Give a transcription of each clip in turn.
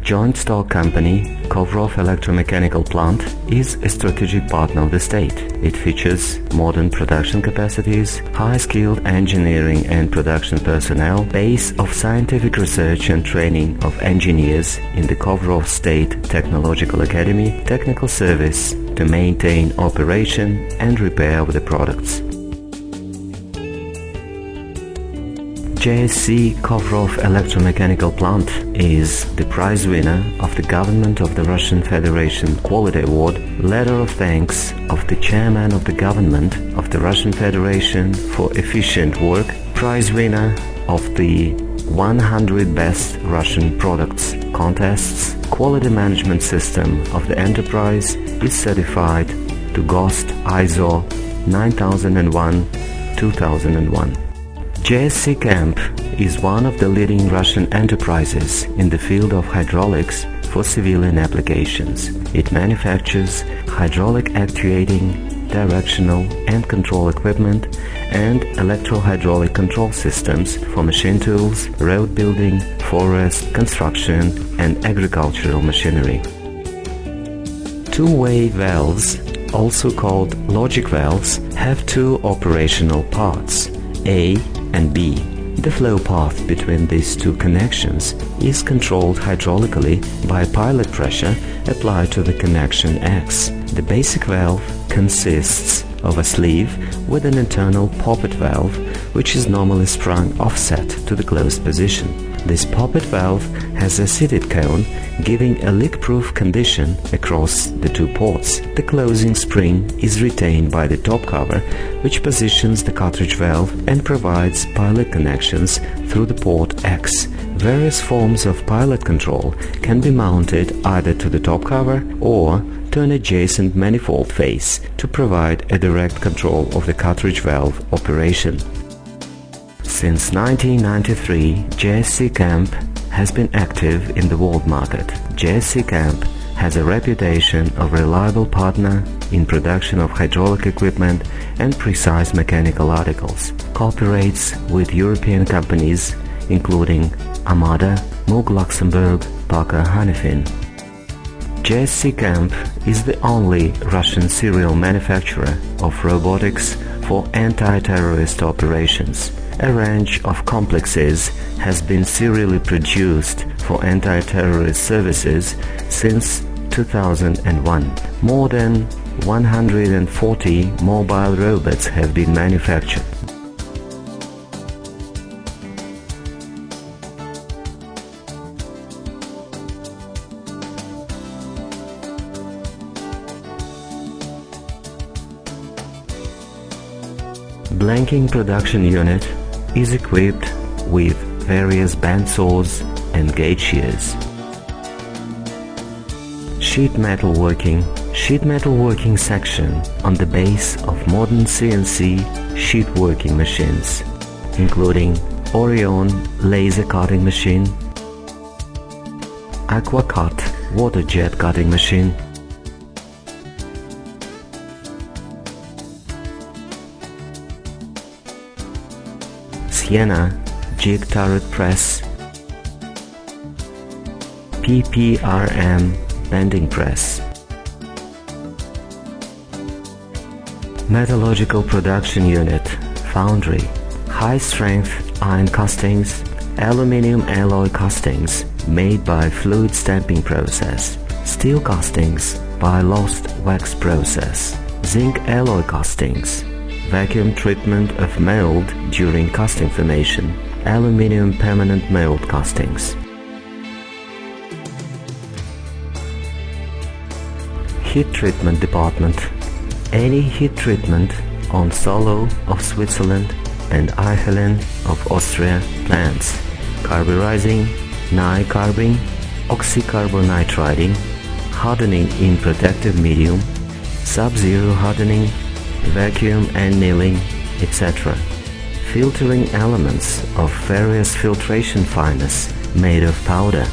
joint stock company, Kovrov ElectroMechanical plant is a strategic partner of the state. It features modern production capacities, high-skilled engineering and production personnel, base of scientific research and training of engineers in the Kovrov State Technological Academy, technical service to maintain operation and repair of the products. JSC Kovrov ElectroMechanical plant is the prize winner of the Government of the Russian Federation Quality Award, letter of thanks of the Chairman of the Government of the Russian Federation for efficient work, prize winner of the 100 Best Russian Products contests, quality management system of the enterprise is certified to GOST ISO 9001-2001. JSC Camp is one of the leading Russian enterprises in the field of hydraulics for civilian applications. It manufactures hydraulic actuating, directional and control equipment and electro-hydraulic control systems for machine tools, road building, forest, construction and agricultural machinery. Two-way valves, also called logic valves, have two operational parts, A and B. The flow path between these two connections is controlled hydraulically by pilot pressure applied to the connection X. The basic valve consists of a sleeve with an internal poppet valve which is normally sprung offset to the closed position. This poppet valve has a seated cone giving a leak-proof condition across the two ports. The closing spring is retained by the top cover, which positions the cartridge valve and provides pilot connections through the port X. Various forms of pilot control can be mounted either to the top cover or to an adjacent manifold face to provide a direct control of the cartridge valve operation. Since 1993, JSC Camp has been active in the world market. JSC Camp has a reputation of reliable partner in production of hydraulic equipment and precise mechanical articles. Cooperates with European companies including Armada, Moog Luxembourg, Parker Hannifin. JSC Camp is the only Russian serial manufacturer of robotics for anti-terrorist operations. A range of complexes has been serially produced for anti-terrorist services since 2001. More than 140 mobile robots have been manufactured. Blanking production unit is equipped with various bandsaws and gauge shears. Sheet metal working section on the base of modern CNC sheet working machines, including Orion laser cutting machine, AquaCut water jet cutting machine, Sienna jig turret press, PPRM bending press. Metallurgical production unit, foundry, high-strength iron castings, aluminium alloy castings made by fluid stamping process, steel castings by lost wax process, zinc alloy castings, vacuum treatment of mold during casting formation, aluminium permanent mold castings. Heat treatment department. Any heat treatment on Solo of Switzerland and Eichelen of Austria plants, carburizing, nicarbing, oxycarbonitriding, hardening in protective medium, sub-zero hardening, vacuum annealing, etc. Filtering elements of various filtration fineness made of powder,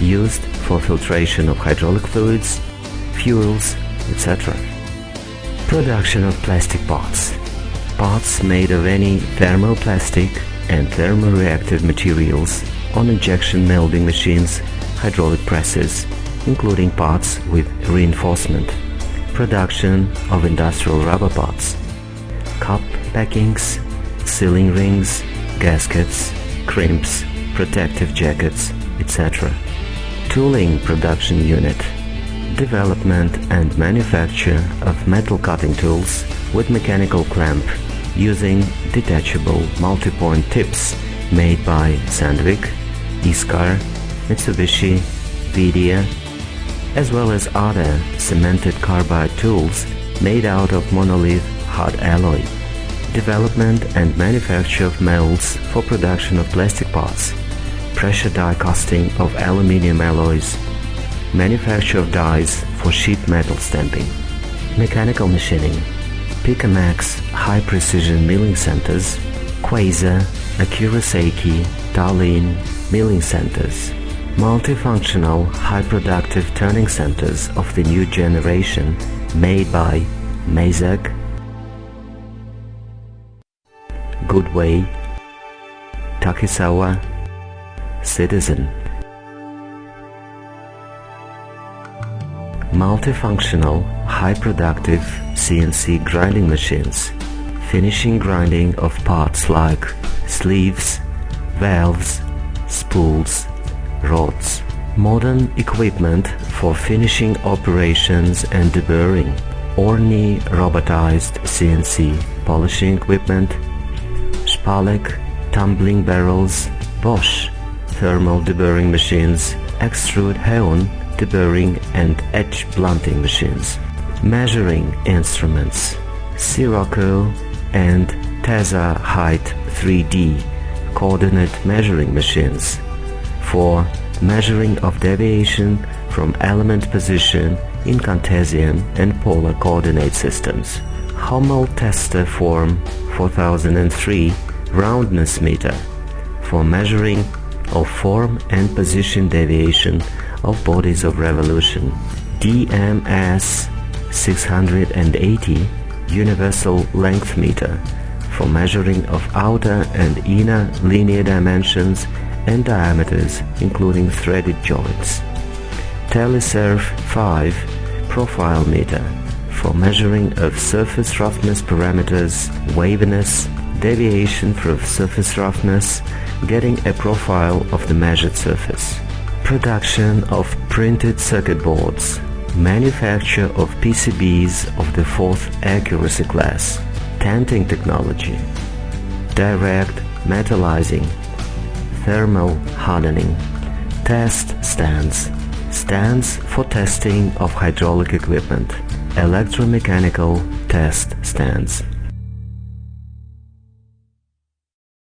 used for filtration of hydraulic fluids, fuels, etc. Production of plastic parts. Parts made of any thermoplastic and thermoreactive materials on injection molding machines, hydraulic presses, including parts with reinforcement, production of industrial rubber parts, cup packings, sealing rings, gaskets, crimps, protective jackets, etc. Tooling production unit, development and manufacture of metal cutting tools with mechanical clamp using detachable multi-point tips made by Sandvik, Iskar, Mitsubishi, Vidya, as well as other cemented carbide tools made out of monolith hard alloy. Development and manufacture of molds for production of plastic parts, pressure die casting of aluminium alloys, manufacture of dies for sheet metal stamping. Mechanical machining, Picamax high precision milling centers, Quasar, Kurosaki, Tallinn milling centers, multifunctional high productive turning centers of the new generation made by Mazak, Goodway, Takisawa, Citizen. Multifunctional, high-productive CNC grinding machines, finishing grinding of parts like sleeves, valves, spools, rods. Modern equipment for finishing operations and deburring, Orni robotized CNC polishing equipment, Spalek tumbling barrels, Bosch thermal deburring machines, Extrude Heon deburring and edge blunting machines, measuring instruments, Sirocco and Tesa Height 3D coordinate measuring machines for measuring of deviation from element position in Cartesian and polar coordinate systems, Hummel tester form 4003 roundness meter for measuring of form and position deviation of bodies of revolution, DMS 680 universal length meter for measuring of outer and inner linear dimensions and diameters including threaded joints, Telesurf 5 profile meter for measuring of surface roughness parameters, waviness, deviation from surface roughness, getting a profile of the measured surface. Production of printed circuit boards, manufacture of PCBs of the 4th accuracy class, tenting technology, direct metallizing, thermal hardening, test stands, stands for testing of hydraulic equipment, electromechanical test stands.